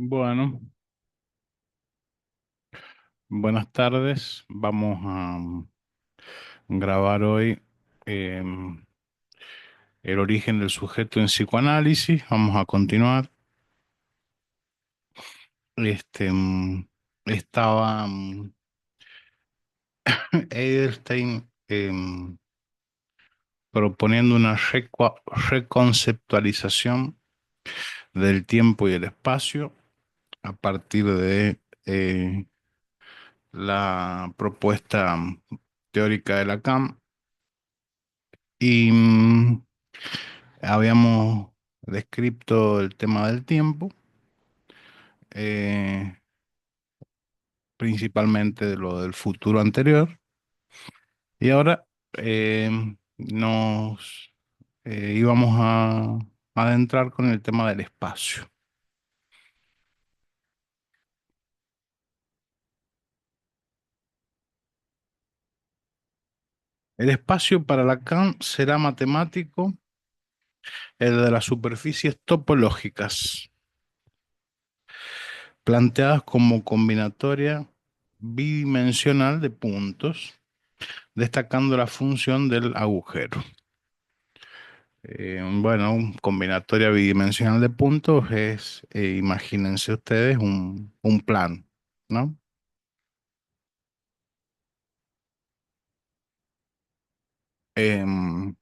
Bueno, buenas tardes. Vamos a grabar hoy em, el origen del sujeto en psicoanálisis. Vamos a continuar. Este, estaba Edelstein proponiendo una reconceptualización del tiempo y el espacio a partir de la propuesta teórica de Lacan. Y habíamos descrito el tema del tiempo, eh, principalmente de lo del futuro anterior, y ahora eh, nos íbamos a adentrar con el tema del espacio. El espacio para Lacan será matemático, el de las superficies topológicas, planteadas como combinatoria bidimensional de puntos, destacando la función del agujero. Bueno, combinatoria bidimensional de puntos es, imagínense ustedes, un plan, ¿no? Em,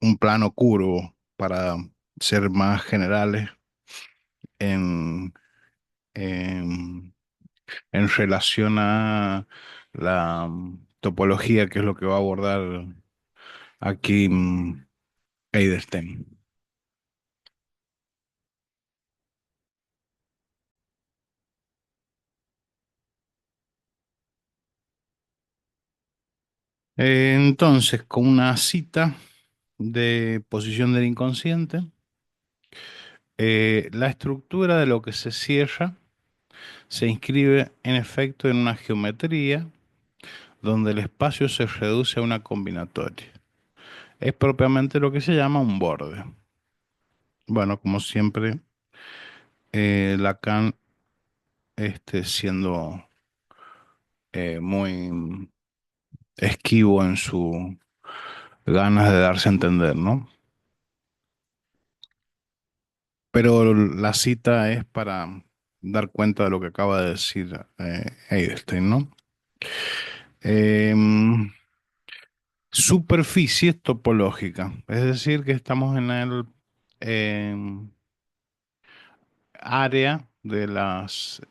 un plano curvo, para ser más generales en, en, en relación a la topología, que es lo que va a abordar aquí Eiderstein. Entonces, con una cita de posición del inconsciente, la estructura de lo que se cierra se inscribe en efecto en una geometría donde el espacio se reduce a una combinatoria. Es propiamente lo que se llama un borde. Bueno, como siempre, Lacan, siendo muy esquivo en su ganas de darse a entender, ¿no? Pero la cita es para dar cuenta de lo que acaba de decir Eidelstein, ¿no? Em, Superficie topológica, es decir, que estamos en el área de las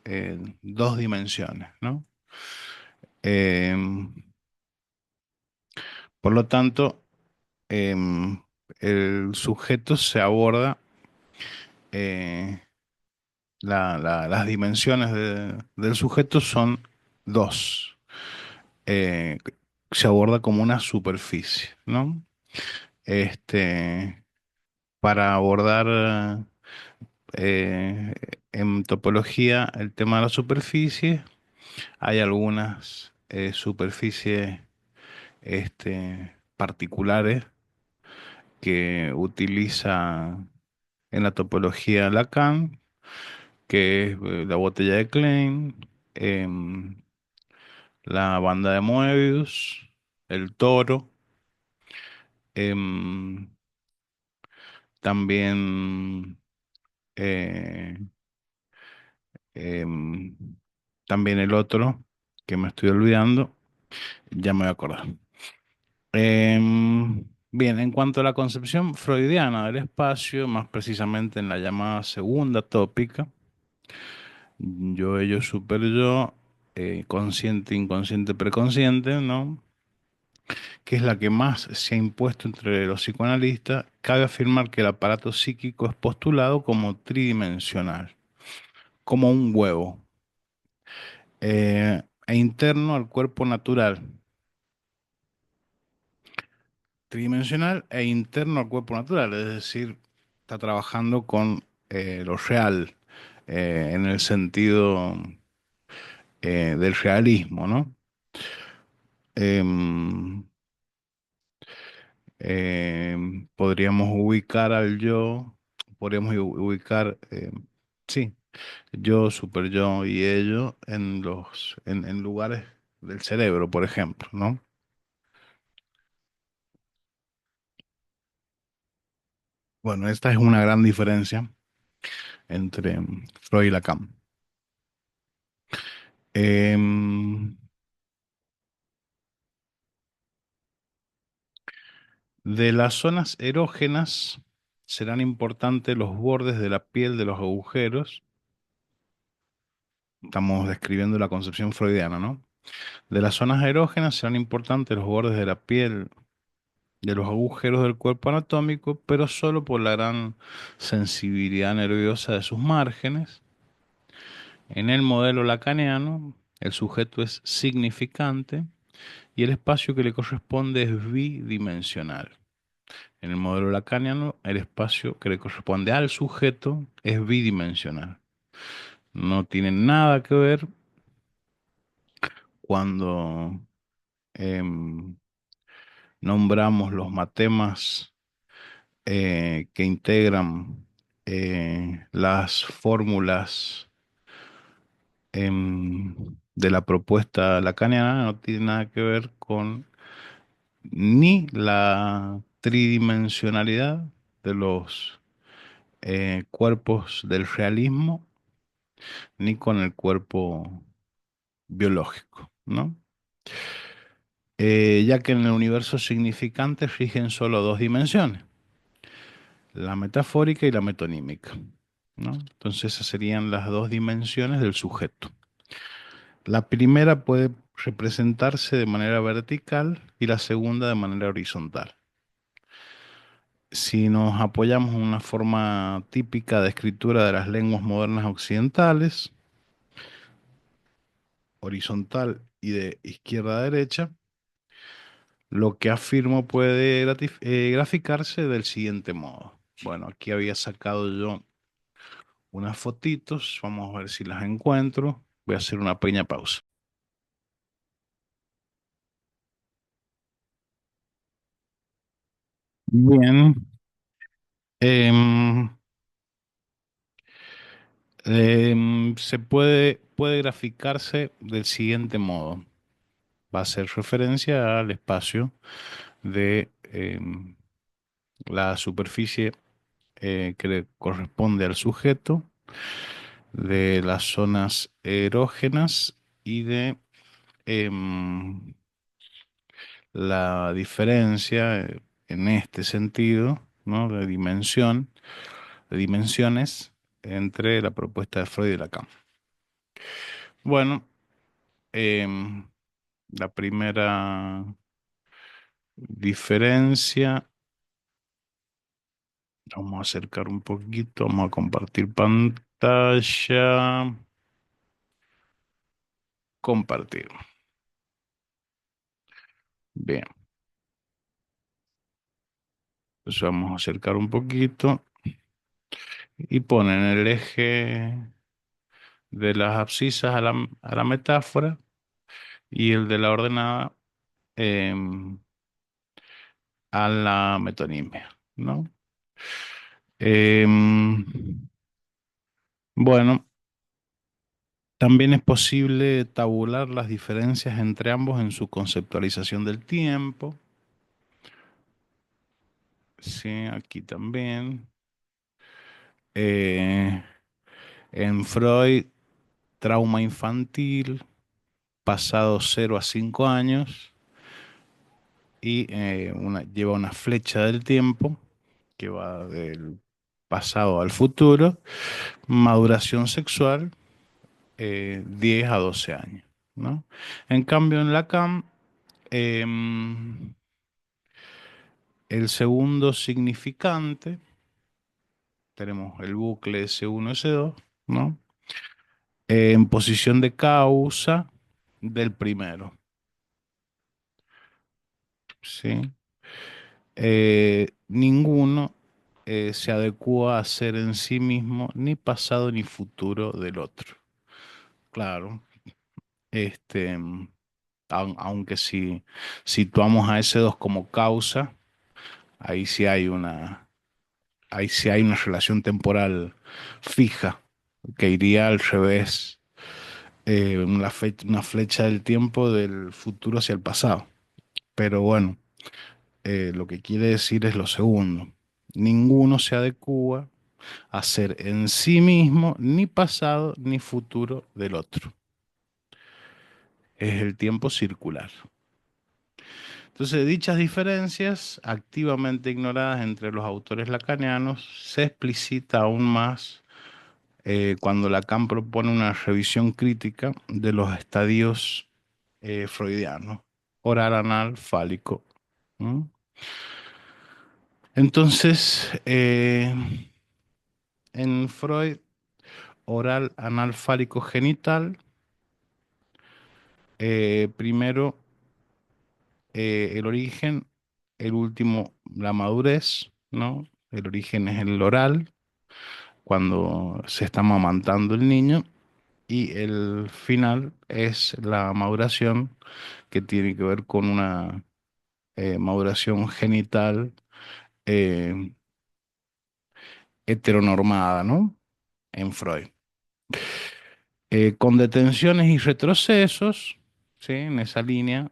dos dimensiones, ¿no? Em, por lo tanto, em, el sujeto se aborda, eh, las dimensiones del sujeto son dos. Eh, Se aborda como una superficie, ¿no? Este, para abordar eh, en topología el tema de la superficie, hay algunas superficies particulares que utiliza en la topología Lacan, que es la botella de Klein, em, la banda de Moebius, el toro, em, también, eh, em, también el otro, que me estoy olvidando, ya me voy a acordar. Bien, en cuanto a la concepción freudiana del espacio, más precisamente en la llamada segunda tópica, yo, ellos, super yo, consciente, inconsciente, preconsciente, ¿no? Que es la que más se ha impuesto entre los psicoanalistas, cabe afirmar que el aparato psíquico es postulado como tridimensional, como un huevo, e interno al cuerpo natural, tridimensional e interno al cuerpo natural, es decir, está trabajando con lo real, en el sentido del realismo, ¿no? Em, Podríamos ubicar al yo. podríamos ubicar, sí, yo, super yo y ello en lugares del cerebro, por ejemplo, ¿no? Bueno, esta es una gran diferencia entre Freud y Lacan. Em, de las zonas erógenas serán importantes los bordes de la piel de los agujeros. Estamos describiendo la concepción freudiana, ¿no? De las zonas erógenas serán importantes los bordes de la piel de los agujeros del cuerpo anatómico, pero solo por la gran sensibilidad nerviosa de sus márgenes. En el modelo lacaniano, el sujeto es significante y el espacio que le corresponde es bidimensional. En el modelo lacaniano, el espacio que le corresponde al sujeto es bidimensional. No tiene nada que ver cuando em, nombramos los matemas que integran las fórmulas de la propuesta lacaniana, no tiene nada que ver con ni la tridimensionalidad de los cuerpos del realismo, ni con el cuerpo biológico, ¿no? Ya que en el universo significante rigen solo dos dimensiones, la metafórica y la metonímica, ¿no? Entonces esas serían las dos dimensiones del sujeto. La primera puede representarse de manera vertical y la segunda de manera horizontal. Si nos apoyamos en una forma típica de escritura de las lenguas modernas occidentales, horizontal y de izquierda a derecha, lo que afirmo puede graficarse del siguiente modo. Bueno, aquí había sacado yo unas fotitos, vamos a ver si las encuentro. Voy a hacer una pequeña pausa. Bien, em, puede graficarse del siguiente modo. Va a hacer referencia al espacio de la superficie que le corresponde al sujeto, de las zonas erógenas y de la diferencia en este sentido, ¿no? De dimensiones entre la propuesta de Freud y Lacan. Bueno, em, la primera diferencia, vamos a acercar un poquito, vamos a compartir pantalla, compartir. Bien, pues vamos a acercar un poquito y ponen el eje de las abscisas a la metáfora y el de la ordenada em, a la metonimia, ¿no? Em, bueno, también es posible tabular las diferencias entre ambos en su conceptualización del tiempo. Sí, aquí también. Eh, en Freud, trauma infantil, pasado 0 a 5 años, y lleva una flecha del tiempo que va del pasado al futuro, maduración sexual, 10 a 12 años, ¿no? En cambio, en Lacan, em, el segundo significante, tenemos el bucle S1, S2, ¿no? En posición de causa del primero, ¿sí? Ninguno se adecua a ser en sí mismo ni pasado ni futuro del otro. Claro, este, aunque si situamos a S2 como causa, ahí sí hay una. ahí sí hay una relación temporal fija que iría al revés, una flecha del tiempo del futuro hacia el pasado. Pero bueno, lo que quiere decir es lo segundo. Ninguno se adecua a ser en sí mismo ni pasado ni futuro del otro. Es el tiempo circular. Entonces, dichas diferencias, activamente ignoradas entre los autores lacanianos, se explicita aún más cuando Lacan propone una revisión crítica de los estadios freudianos, oral, anal, fálico. ¿Mm? Entonces, en Freud, oral, anal, fálico, genital, primero el origen, el último la madurez, ¿no? El origen es el oral, cuando se está amamantando el niño, y el final es la maduración, que tiene que ver con una maduración genital eh, heteronormada, ¿no? En Freud. Con detenciones y retrocesos, ¿sí? En esa línea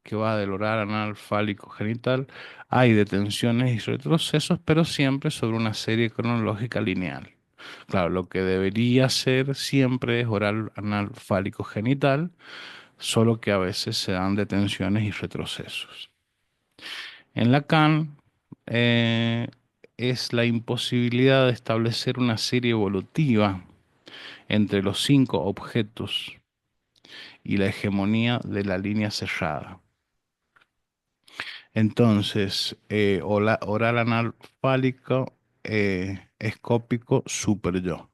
que va del oral, anal, fálico, genital, hay detenciones y retrocesos, pero siempre sobre una serie cronológica lineal. Claro, lo que debería ser siempre es oral, anal, fálico, genital, solo que a veces se dan detenciones y retrocesos. En Lacan es la imposibilidad de establecer una serie evolutiva entre los cinco objetos y la hegemonía de la línea cerrada. Entonces, oral anal fálico, escópico, super yo.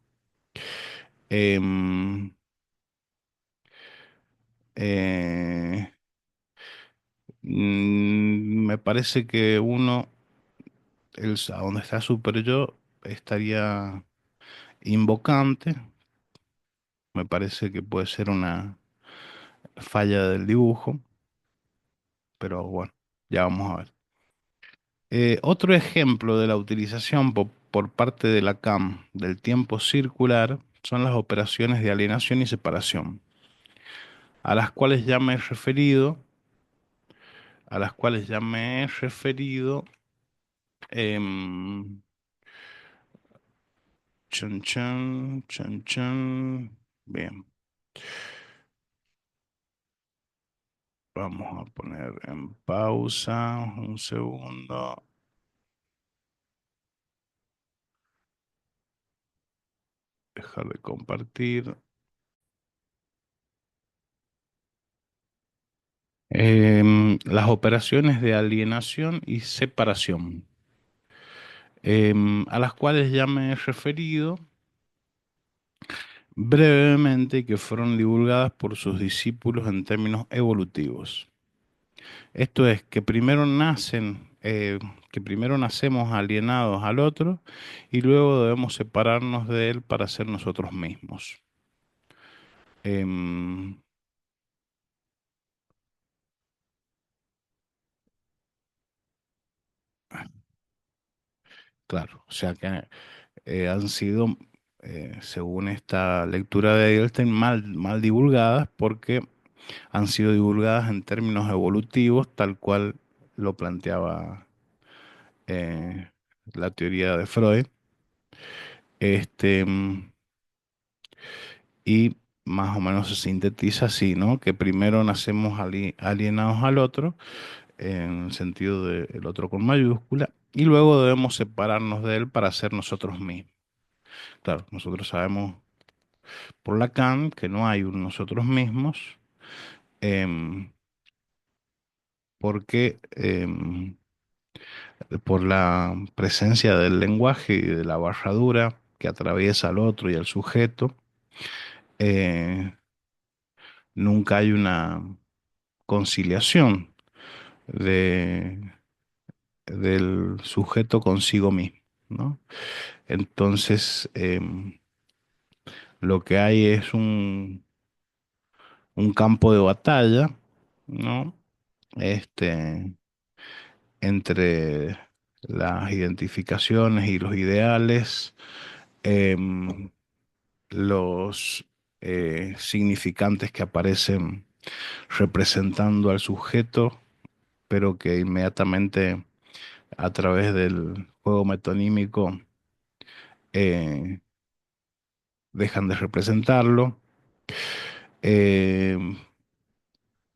Em, eh, Me parece que uno, a donde está super yo, estaría invocante. Me parece que puede ser una falla del dibujo, pero bueno, ya vamos a ver. Otro ejemplo de la utilización por parte de Lacan del tiempo circular son las operaciones de alienación y separación, a las cuales ya me he referido, a las cuales ya me he referido. em, Chan, chan, chan, chan. Bien, vamos a poner en pausa un segundo. Dejar de compartir. Las operaciones de alienación y separación, a las cuales ya me he referido brevemente y que fueron divulgadas por sus discípulos en términos evolutivos. Esto es que primero nacemos alienados al otro y luego debemos separarnos de él para ser nosotros mismos. Em, claro, o sea que han sido, según esta lectura de Edelstein, mal divulgadas porque han sido divulgadas en términos evolutivos, tal cual lo planteaba eh, la teoría de Freud. Este, y más o menos se sintetiza así, ¿no? Que primero nacemos alienados al otro, en el sentido del otro con mayúscula, y luego debemos separarnos de él para ser nosotros mismos. Claro, nosotros sabemos por Lacan que no hay un nosotros mismos, em, porque por la presencia del lenguaje y de la barradura que atraviesa al otro y al sujeto, eh, nunca hay una conciliación de, del sujeto consigo mismo, ¿no? Entonces, lo que hay es un campo de batalla, ¿no? Este, entre las identificaciones y los ideales, em, los significantes que aparecen representando al sujeto, pero que inmediatamente a través del juego metonímico eh, dejan de representarlo. Eh,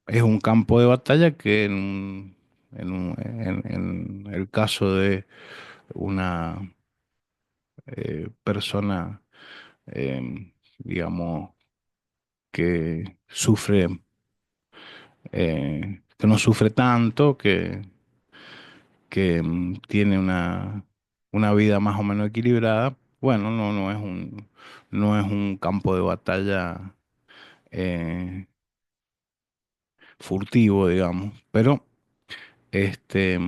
es un campo de batalla que en el caso de una persona, digamos, que sufre, que no sufre tanto, que tiene una vida más o menos equilibrada, bueno, no es un campo de batalla eh, furtivo, digamos, pero este,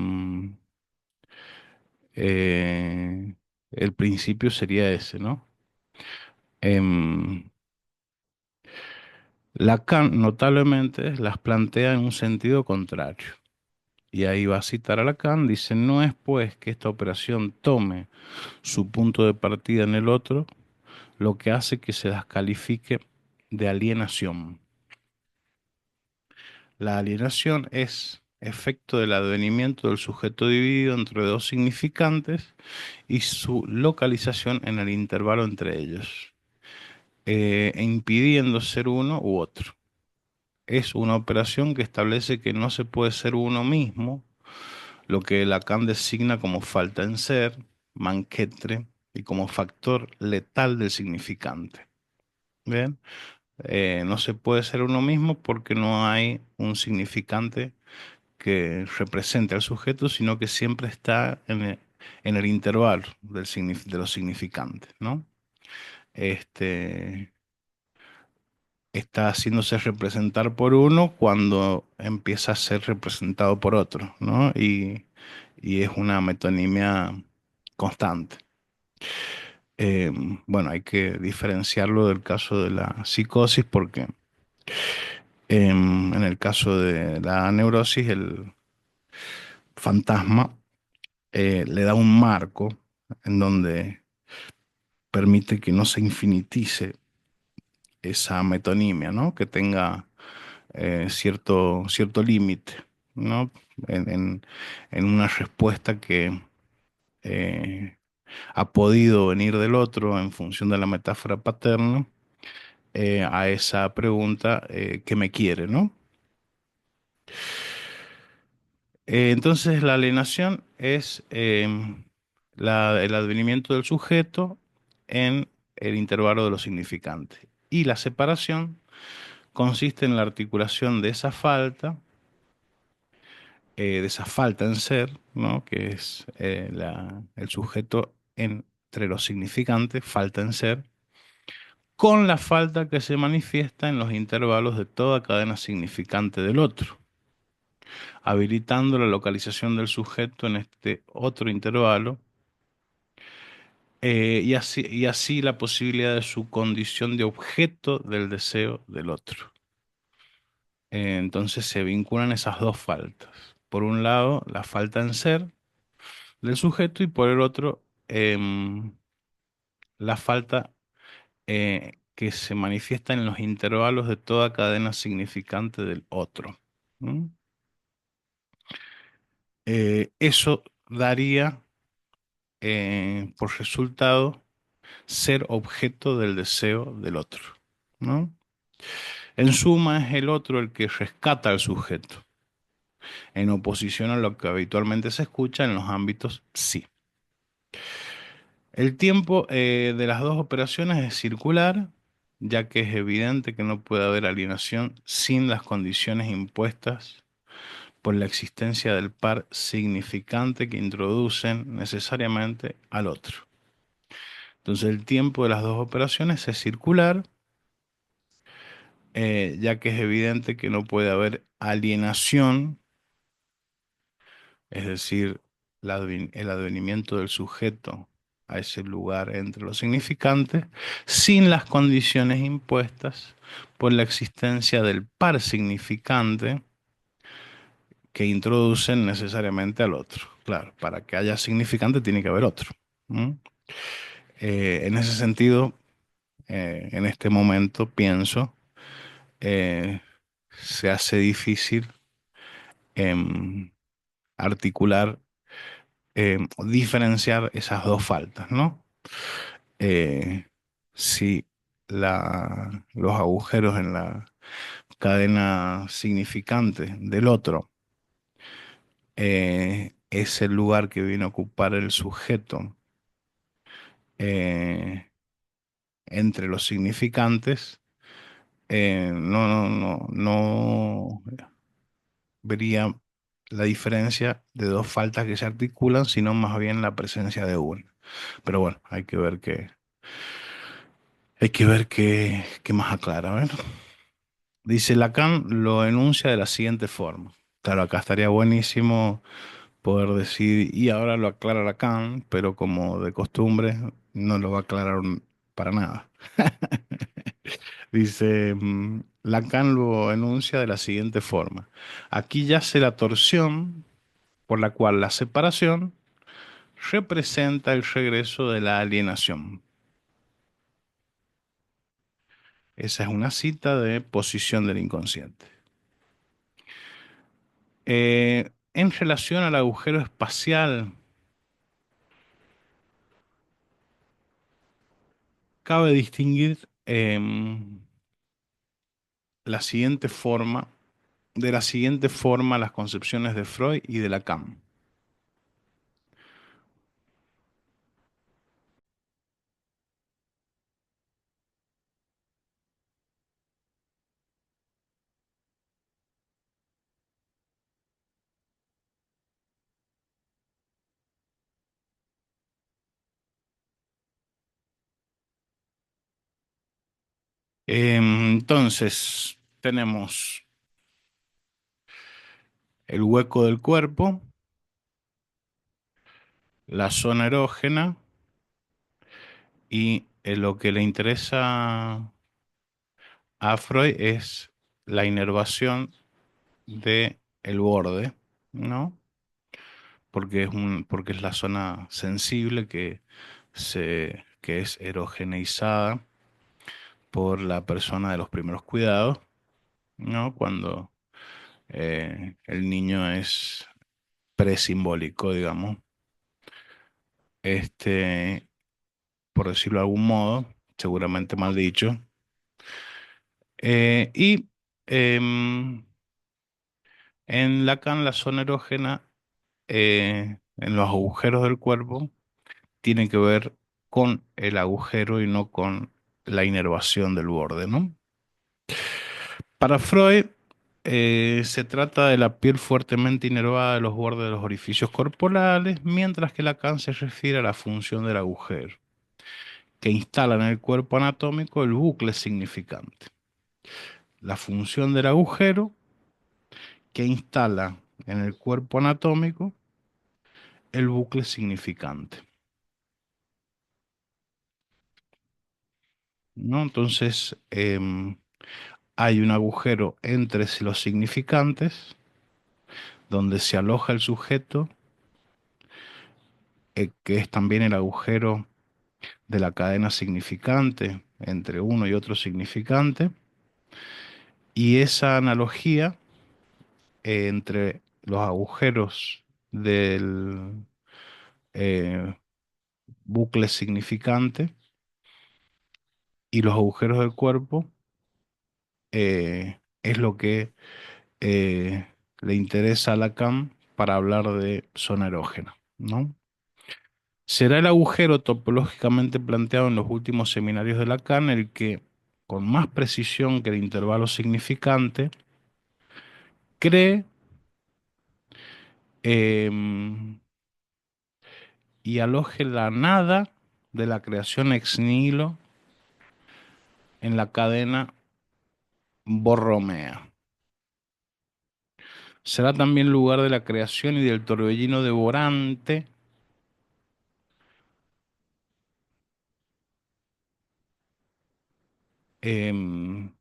el principio sería ese, ¿no? Em, Lacan notablemente las plantea en un sentido contrario. Y ahí va a citar a Lacan, dice, no es pues que esta operación tome su punto de partida en el otro, lo que hace que se las califique de alienación. La alienación es efecto del advenimiento del sujeto dividido entre dos significantes y su localización en el intervalo entre ellos, impidiendo ser uno u otro. Es una operación que establece que no se puede ser uno mismo, lo que Lacan designa como falta en ser, manquetre y como factor letal del significante. ¿Bien? No se puede ser uno mismo porque no hay un significante que represente al sujeto, sino que siempre está en el intervalo de los significantes, ¿no? Este, está haciéndose representar por uno cuando empieza a ser representado por otro, ¿no? Y es una metonimia constante. Eh, bueno, hay que diferenciarlo del caso de la psicosis porque en el caso de la neurosis, el fantasma le da un marco en donde permite que no se infinitice esa metonimia, ¿no? Que tenga cierto límite, ¿no? En, en- en una respuesta que eh, ha podido venir del otro en función de la metáfora paterna a esa pregunta que me quiere, ¿no? Entonces la alienación es el advenimiento del sujeto en el intervalo de los significantes. Y la separación consiste en la articulación de esa falta en ser, ¿no? Que es el sujeto entre los significantes, falta en ser, con la falta que se manifiesta en los intervalos de toda cadena significante del otro, habilitando la localización del sujeto en este otro intervalo y así la posibilidad de su condición de objeto del deseo del otro. Entonces se vinculan esas dos faltas. Por un lado, la falta en ser del sujeto y por el otro, la falta que se manifiesta en los intervalos de toda cadena significante del otro. ¿Mm? Eso daría por resultado ser objeto del deseo del otro, ¿no? En suma, es el otro el que rescata al sujeto, en oposición a lo que habitualmente se escucha en los ámbitos sí. El tiempo de las dos operaciones es circular, ya que es evidente que no puede haber alienación sin las condiciones impuestas por la existencia del par significante que introducen necesariamente al otro. Entonces el tiempo de las dos operaciones es circular, ya que es evidente que no puede haber alienación, es decir, el advenimiento del sujeto a ese lugar entre los significantes, sin las condiciones impuestas por la existencia del par significante que introducen necesariamente al otro. Claro, para que haya significante tiene que haber otro. ¿M? En ese sentido, en este momento pienso, eh, se hace difícil em, articular, diferenciar esas dos faltas, ¿no? Eh, si los agujeros en la cadena significante del otro es el lugar que viene a ocupar el sujeto eh, entre los significantes, no vería la diferencia de dos faltas que se articulan, sino más bien la presencia de una. Pero bueno, hay que ver qué más aclara. A ver. Dice Lacan lo enuncia de la siguiente forma. Claro, acá estaría buenísimo poder decir, y ahora lo aclara Lacan, pero como de costumbre, no lo va a aclarar para nada. Dice, Lacan lo enuncia de la siguiente forma. Aquí yace la torsión por la cual la separación representa el regreso de la alienación. Esa es una cita de Posición del Inconsciente. En relación al agujero espacial, cabe distinguir la siguiente forma, de la siguiente forma las concepciones de Freud y de Lacan. Entonces, tenemos el hueco del cuerpo, la zona erógena y lo que le interesa a Freud es la inervación de el borde, ¿no? Porque es la zona sensible que es erogeneizada por la persona de los primeros cuidados, ¿no? Cuando el niño es presimbólico, digamos, este, por decirlo de algún modo, seguramente mal dicho. Y en Lacan, la zona erógena, en los agujeros del cuerpo, tiene que ver con el agujero y no con la inervación del borde, ¿no? Para Freud, se trata de la piel fuertemente inervada de los bordes de los orificios corporales, mientras que Lacan se refiere a la función del agujero, que instala en el cuerpo anatómico el bucle significante. La función del agujero que instala en el cuerpo anatómico el bucle significante, ¿no? Entonces, hay un agujero entre los significantes donde se aloja el sujeto, que es también el agujero de la cadena significante entre uno y otro significante, y esa analogía entre los agujeros del eh, bucle significante y los agujeros del cuerpo es lo que le interesa a Lacan para hablar de zona erógena, ¿no? Será el agujero topológicamente planteado en los últimos seminarios de Lacan el que, con más precisión que el intervalo significante, cree em, y aloje la nada de la creación ex nihilo en la cadena borromea. Será también lugar de la creación y del torbellino devorante em,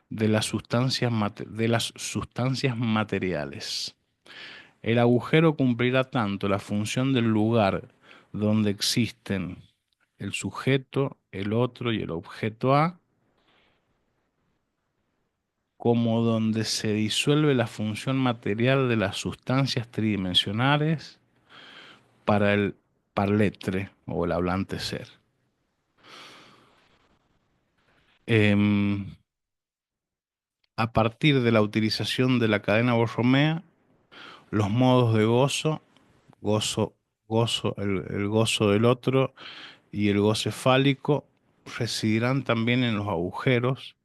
de las sustancias materiales. El agujero cumplirá tanto la función del lugar donde existen el sujeto, el otro y el objeto A, como donde se disuelve la función material de las sustancias tridimensionales para el parletre o el hablante ser. Em, a partir de la utilización de la cadena borromea, los modos de gozo, gozo, el gozo del otro y el goce fálico residirán también en los agujeros,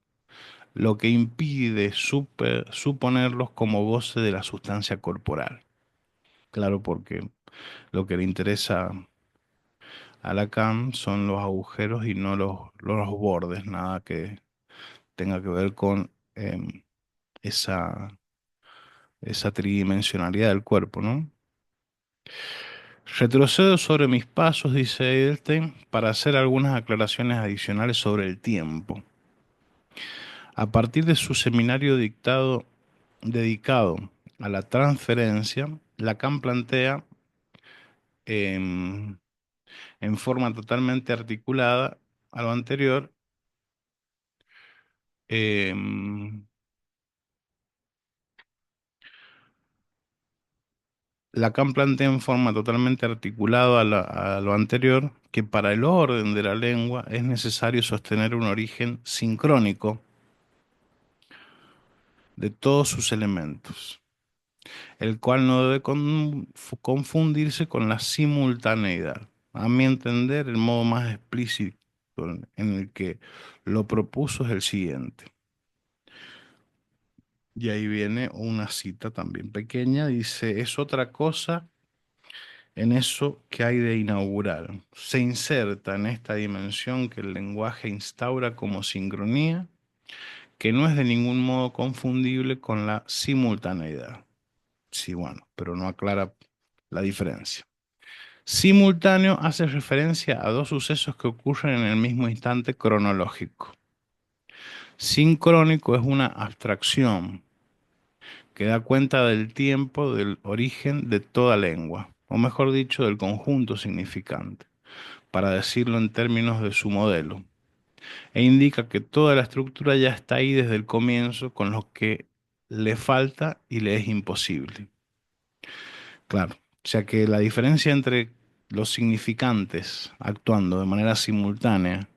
lo que impide suponerlos como goce de la sustancia corporal. Claro, porque lo que le interesa a Lacan son los agujeros y no los bordes, nada que tenga que ver con esa, esa tridimensionalidad del cuerpo, ¿no? Retrocedo sobre mis pasos, dice Edelstein, para hacer algunas aclaraciones adicionales sobre el tiempo. A partir de su seminario dedicado a la transferencia, Lacan plantea em, en forma totalmente articulada a lo anterior, em, Lacan plantea en forma totalmente articulada a lo anterior que para el orden de la lengua es necesario sostener un origen sincrónico de todos sus elementos, el cual no debe confundirse con la simultaneidad. A mi entender, el modo más explícito en el que lo propuso es el siguiente. Y ahí viene una cita también pequeña, dice, es otra cosa en eso que hay de inaugurar. Se inserta en esta dimensión que el lenguaje instaura como sincronía, que no es de ningún modo confundible con la simultaneidad. Sí, bueno, pero no aclara la diferencia. Simultáneo hace referencia a dos sucesos que ocurren en el mismo instante cronológico. Sincrónico es una abstracción que da cuenta del tiempo del origen de toda lengua, o mejor dicho, del conjunto significante, para decirlo en términos de su modelo, e indica que toda la estructura ya está ahí desde el comienzo, con lo que le falta y le es imposible. Claro, o sea que la diferencia entre los significantes actuando de manera simultánea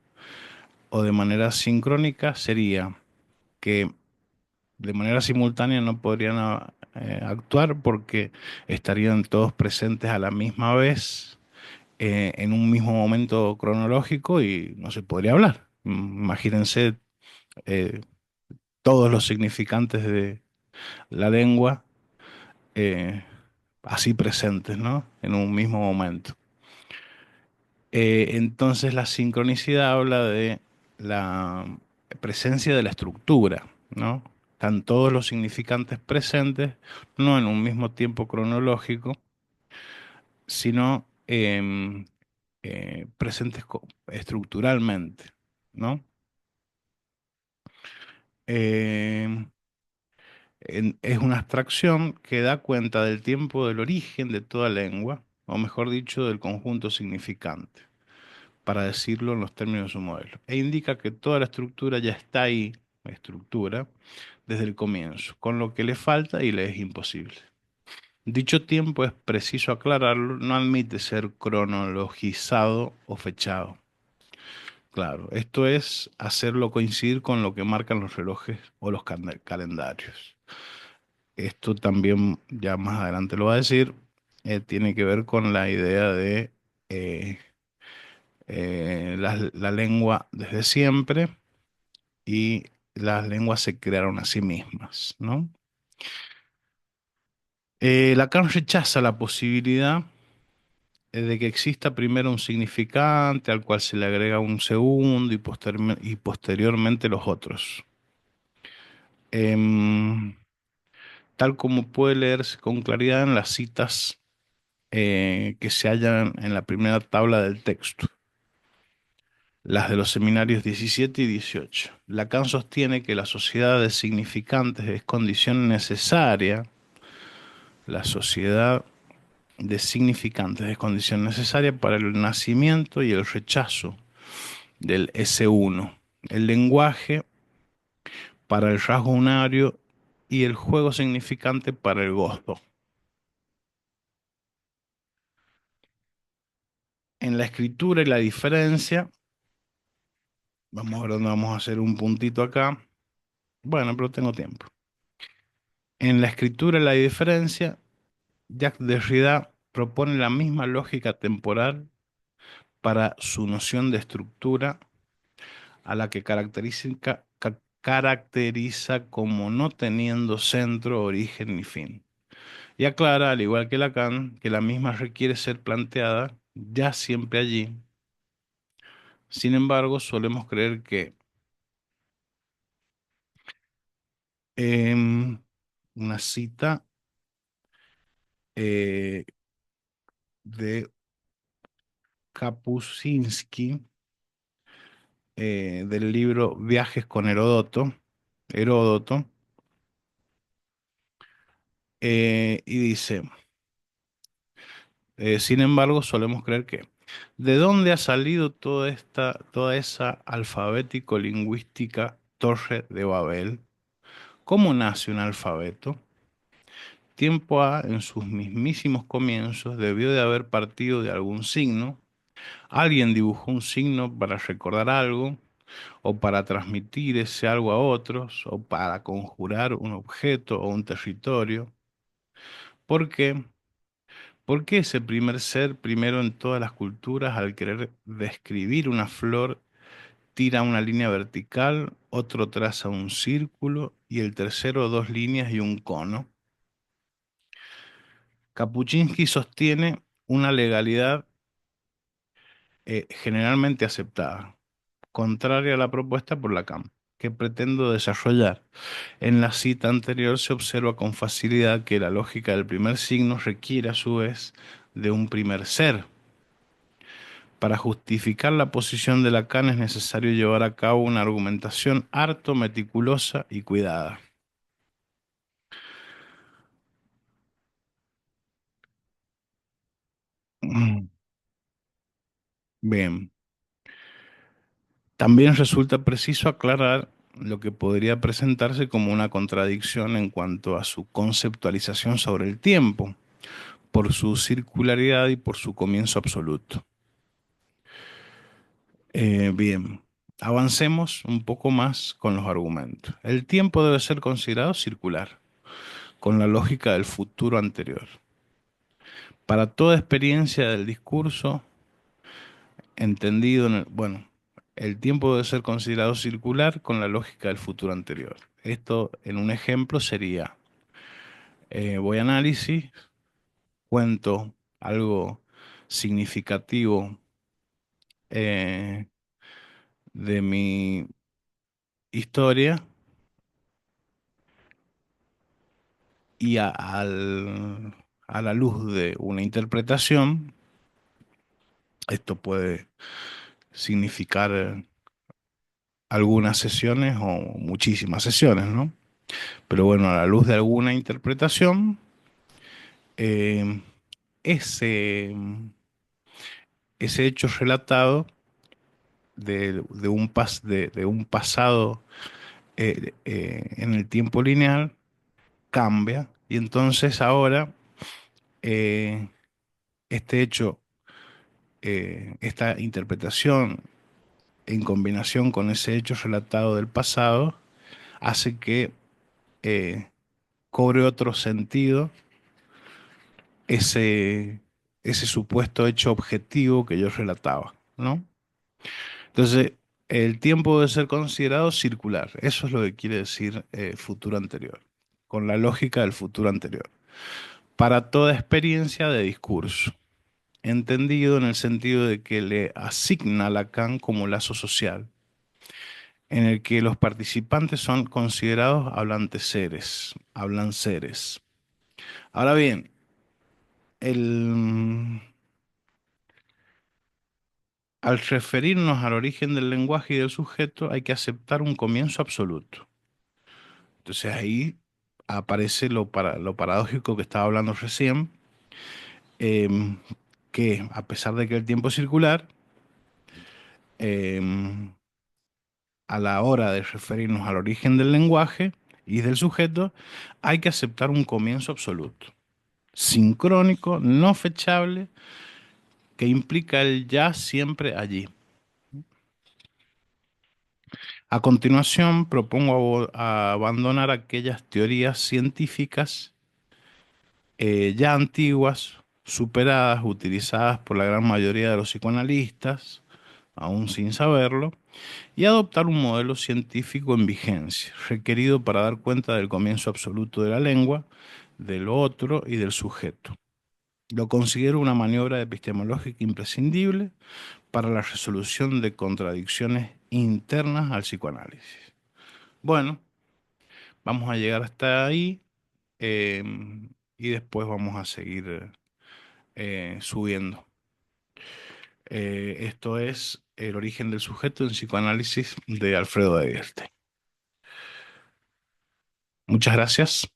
o de manera sincrónica sería que de manera simultánea no podrían actuar porque estarían todos presentes a la misma vez en un mismo momento cronológico y no se podría hablar. Imagínense eh, todos los significantes de la lengua eh, así presentes, ¿no? En un mismo momento. Entonces la sincronicidad habla de la presencia de la estructura, ¿no? Están todos los significantes presentes, no en un mismo tiempo cronológico, sino presentes estructuralmente, ¿no? Em, es una abstracción que da cuenta del tiempo del origen de toda lengua, o mejor dicho, del conjunto significante, para decirlo en los términos de su modelo, e indica que toda la estructura ya está ahí, la estructura, desde el comienzo, con lo que le falta y le es imposible. Dicho tiempo, es preciso aclararlo, no admite ser cronologizado o fechado. Claro, esto es hacerlo coincidir con lo que marcan los relojes o los calendarios. Esto también, ya más adelante lo va a decir, tiene que ver con la idea de eh, la lengua desde siempre y las lenguas se crearon a sí mismas, ¿no? Lacan rechaza la posibilidad de que exista primero un significante al cual se le agrega un segundo y posteriormente los otros. Em, tal como puede leerse con claridad en las citas que se hallan en la primera tabla del texto, las de los seminarios 17 y 18. Lacan sostiene que la sociedad de significantes es condición necesaria La sociedad de significantes es condición necesaria para el nacimiento y el rechazo del S1. El lenguaje para el rasgo unario y el juego significante para el gozo. En la escritura y la diferencia, vamos a ver dónde vamos a hacer un puntito acá. Bueno, pero tengo tiempo. En la escritura y la diferencia, Jacques Derrida propone la misma lógica temporal para su noción de estructura a la que caracteriza como no teniendo centro, origen ni fin. Y aclara, al igual que Lacan, que la misma requiere ser planteada ya siempre allí. Sin embargo, solemos creer que em, una cita eh, de Kapuscinski del libro Viajes con Heródoto, y dice, sin embargo, solemos creer que, ¿de dónde ha salido toda esa alfabético-lingüística torre de Babel? ¿Cómo nace un alfabeto? Tiempo A, en sus mismísimos comienzos, debió de haber partido de algún signo. Alguien dibujó un signo para recordar algo, o para transmitir ese algo a otros, o para conjurar un objeto o un territorio. ¿Por qué? ¿Por qué ese primer ser, primero en todas las culturas, al querer describir una flor, tira una línea vertical, otro traza un círculo y el tercero dos líneas y un cono? Kapuscinski sostiene una legalidad generalmente aceptada, contraria a la propuesta por Lacan, que pretendo desarrollar. En la cita anterior se observa con facilidad que la lógica del primer signo requiere a su vez de un primer ser. Para justificar la posición de Lacan es necesario llevar a cabo una argumentación harto meticulosa y cuidada. Bien, también resulta preciso aclarar lo que podría presentarse como una contradicción en cuanto a su conceptualización sobre el tiempo, por su circularidad y por su comienzo absoluto. Bien, avancemos un poco más con los argumentos. El tiempo debe ser considerado circular, con la lógica del futuro anterior. Para toda experiencia del discurso, entendido bueno, el tiempo debe ser considerado circular con la lógica del futuro anterior. Esto, en un ejemplo, sería, voy a análisis, cuento algo significativo eh, de mi historia y a la luz de una interpretación, esto puede significar algunas sesiones o muchísimas sesiones, ¿no? Pero bueno, a la luz de alguna interpretación, eh, ese, ese hecho relatado de un pasado en el tiempo lineal cambia y entonces ahora eh, este hecho, esta interpretación en combinación con ese hecho relatado del pasado hace que eh, cobre otro sentido ese, ese supuesto hecho objetivo que yo relataba, ¿no? Entonces, el tiempo debe ser considerado circular. Eso es lo que quiere decir futuro anterior, con la lógica del futuro anterior. Para toda experiencia de discurso, entendido en el sentido de que le asigna a Lacan como lazo social, en el que los participantes son considerados hablan seres. Ahora bien, el, al referirnos al origen del lenguaje y del sujeto hay que aceptar un comienzo absoluto. Entonces ahí aparece lo paradójico que estaba hablando recién, em, que a pesar de que el tiempo es circular, em, a la hora de referirnos al origen del lenguaje y del sujeto, hay que aceptar un comienzo absoluto, sincrónico, no fechable, que implica el ya siempre allí. A continuación, propongo abandonar aquellas teorías científicas ya antiguas, superadas, utilizadas por la gran mayoría de los psicoanalistas, aún sin saberlo, y adoptar un modelo científico en vigencia, requerido para dar cuenta del comienzo absoluto de la lengua, del otro y del sujeto. Lo considero una maniobra epistemológica imprescindible para la resolución de contradicciones internas al psicoanálisis. Bueno, vamos a llegar hasta ahí, eh, y después vamos a seguir subiendo. Esto es El origen del sujeto en psicoanálisis de Alfredo de Egerte. Muchas gracias.